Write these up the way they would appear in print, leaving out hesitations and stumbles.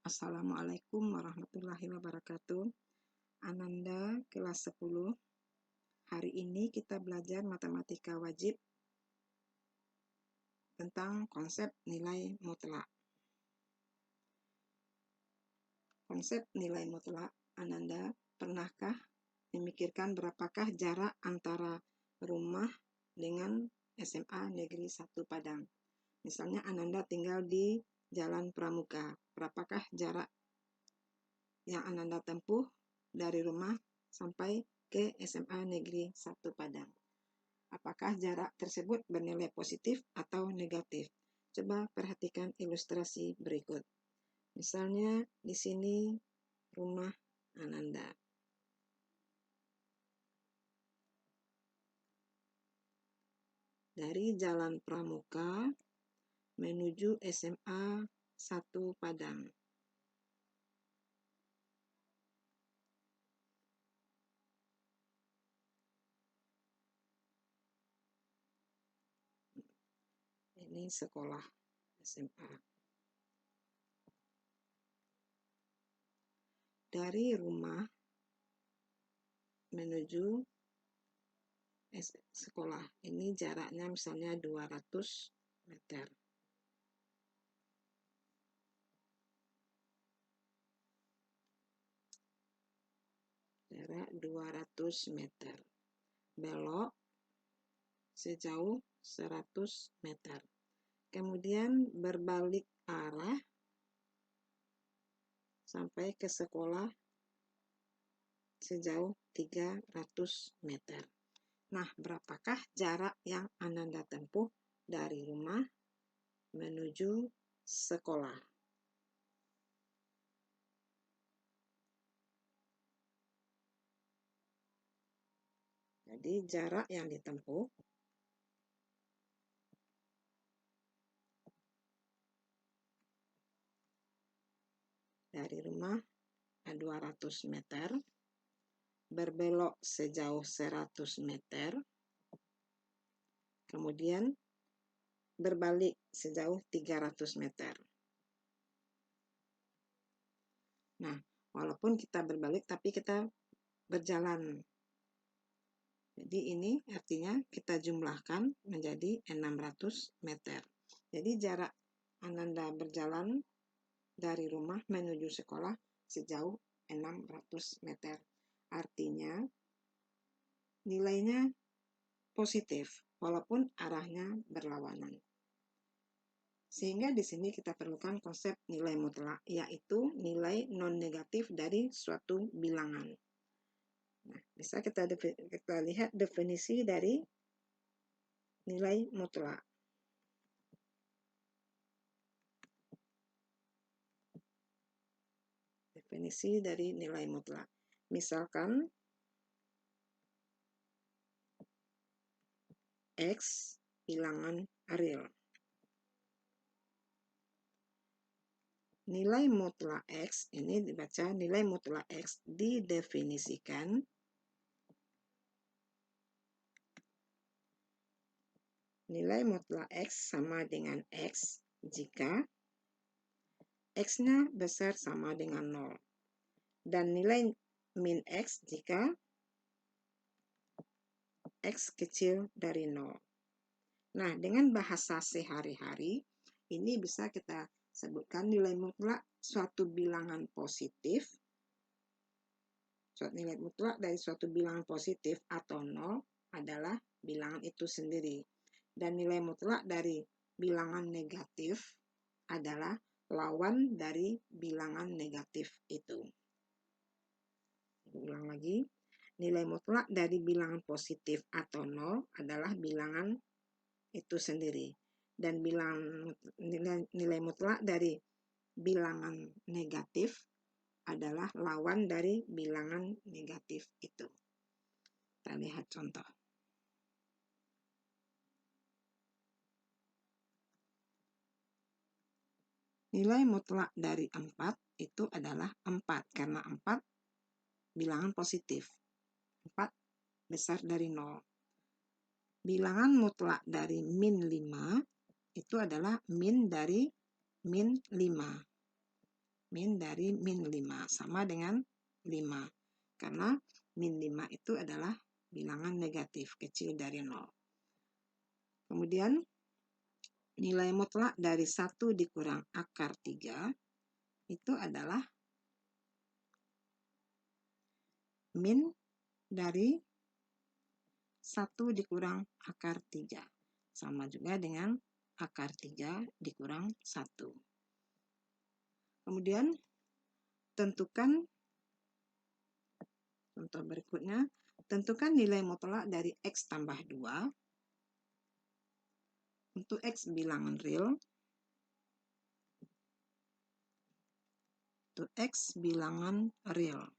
Assalamualaikum warahmatullahi wabarakatuh. Ananda kelas 10. Hari ini kita belajar matematika wajib tentang konsep nilai mutlak. Konsep nilai mutlak, Ananda pernahkah memikirkan berapakah jarak antara rumah dengan SMA Negeri 1 Padang? Misalnya Ananda tinggal di Jalan Pramuka. Berapakah jarak yang Ananda tempuh dari rumah sampai ke SMA Negeri 1 Padang? Apakah jarak tersebut bernilai positif atau negatif? Coba perhatikan ilustrasi berikut. Misalnya di sini rumah Ananda. Dari Jalan Pramuka menuju SMA 1 Padang. Ini sekolah SMA. Dari rumah menuju sekolah, ini jaraknya misalnya 200 meter. Jarak 200 meter. Belok sejauh 100 meter. Kemudian berbalik arah sampai ke sekolah sejauh 300 meter. Nah, berapakah jarak yang Ananda tempuh dari rumah menuju sekolah? Jadi, jarak yang ditempuh dari rumah 200 meter, berbelok sejauh 100 meter, kemudian berbalik sejauh 300 meter. Nah, walaupun kita berbalik, tapi kita berjalan. Jadi ini artinya kita jumlahkan menjadi 600 meter. Jadi jarak Ananda berjalan dari rumah menuju sekolah sejauh 600 meter. Artinya nilainya positif, walaupun arahnya berlawanan. Sehingga di sini kita perlukan konsep nilai mutlak, yaitu nilai non-negatif dari suatu bilangan. Nah, bisa kita lihat definisi dari nilai mutlak. Definisi dari nilai mutlak. Misalkan X bilangan real. Nilai mutlak X, ini dibaca nilai mutlak X didefinisikan nilai mutlak X sama dengan X jika X-nya besar sama dengan 0. Dan nilai min X jika X kecil dari 0. Nah, dengan bahasa sehari-hari, ini bisa kita sebutkan nilai mutlak suatu bilangan positif. Suatu nilai mutlak dari suatu bilangan positif atau 0 adalah bilangan itu sendiri. Dan nilai mutlak dari bilangan negatif adalah lawan dari bilangan negatif itu. Ulang lagi, nilai mutlak dari bilangan positif atau 0 adalah bilangan itu sendiri. Dan nilai mutlak dari bilangan negatif adalah lawan dari bilangan negatif itu. Kita lihat contoh. Nilai mutlak dari 4 itu adalah 4, karena 4 bilangan positif. 4 besar dari 0. Bilangan mutlak dari min 5 itu adalah min dari min 5. min dari min 5, sama dengan 5. Karena min 5 itu adalah bilangan negatif, kecil dari 0. Kemudian, nilai mutlak dari 1 dikurang akar 3 itu adalah min dari 1 dikurang akar 3. Sama juga dengan akar 3 dikurang 1. Kemudian, tentukan contoh berikutnya, tentukan nilai mutlak dari X tambah 2 untuk X bilangan real, untuk X bilangan real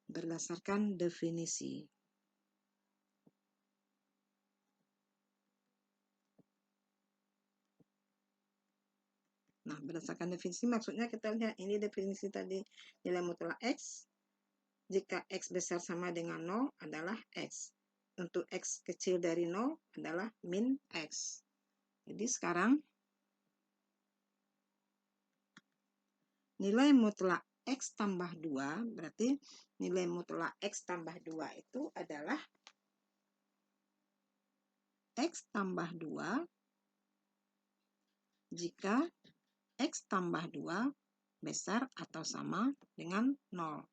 berdasarkan definisi. Nah, berdasarkan definisi maksudnya kita lihat ini definisi tadi, nilai mutlak X jika X besar sama dengan 0 adalah X. Untuk X kecil dari 0 adalah min X. Jadi sekarang nilai mutlak X tambah 2, berarti nilai mutlak X tambah 2 itu adalah X tambah 2 jika X tambah 2 besar atau sama dengan 0.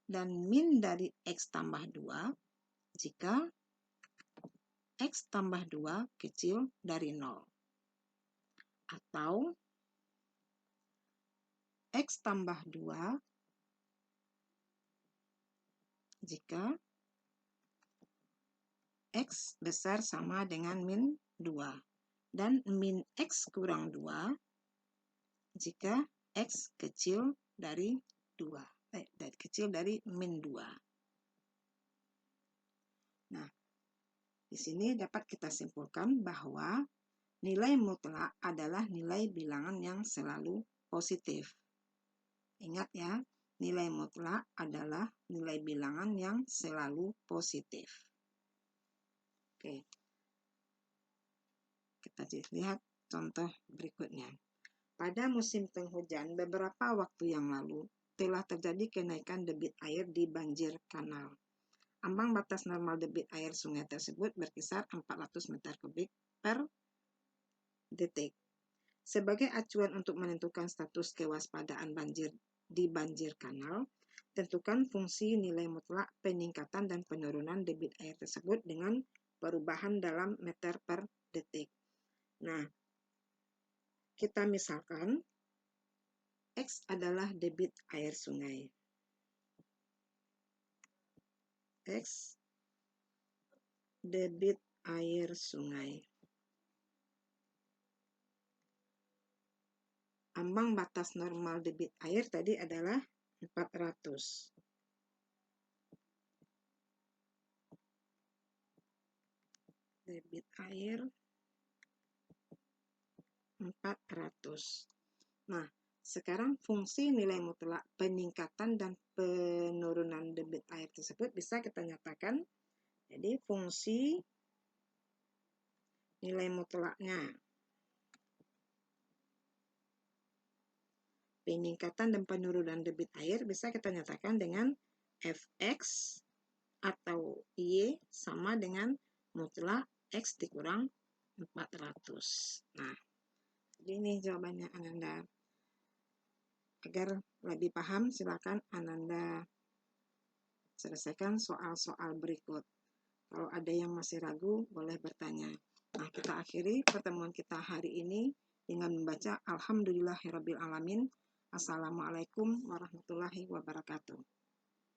Dan min dari X tambah 2 jika X tambah 2 kecil dari 0. Atau X tambah 2 jika X besar sama dengan min 2. Dan min X kurang 2 jika X kecil dari 2. Kecil dari min 2. Nah, di sini dapat kita simpulkan bahwa nilai mutlak adalah nilai bilangan yang selalu positif. Ingat ya, nilai mutlak adalah nilai bilangan yang selalu positif. Oke. Kita lihat contoh berikutnya. Pada musim penghujan beberapa waktu yang lalu telah terjadi kenaikan debit air di banjir kanal. Ambang batas normal debit air sungai tersebut berkisar 400 meter kubik per detik. Sebagai acuan untuk menentukan status kewaspadaan banjir di banjir kanal, tentukan fungsi nilai mutlak peningkatan dan penurunan debit air tersebut dengan perubahan dalam meter per detik. Nah, kita misalkan X adalah debit air sungai. X debit air sungai. Ambang batas normal debit air tadi adalah 400. Debit air 400. Nah, sekarang fungsi nilai mutlak peningkatan dan penurunan debit air tersebut bisa kita nyatakan. Jadi fungsi nilai mutlaknya peningkatan dan penurunan debit air bisa kita nyatakan dengan Fx atau Y sama dengan mutlak X dikurang 400. Nah, ini jawabannya Ananda. Agar lebih paham, silakan Ananda selesaikan soal-soal berikut. Kalau ada yang masih ragu, boleh bertanya. Nah, kita akhiri pertemuan kita hari ini dengan membaca Alhamdulillahirabbil alamin. Assalamualaikum warahmatullahi wabarakatuh.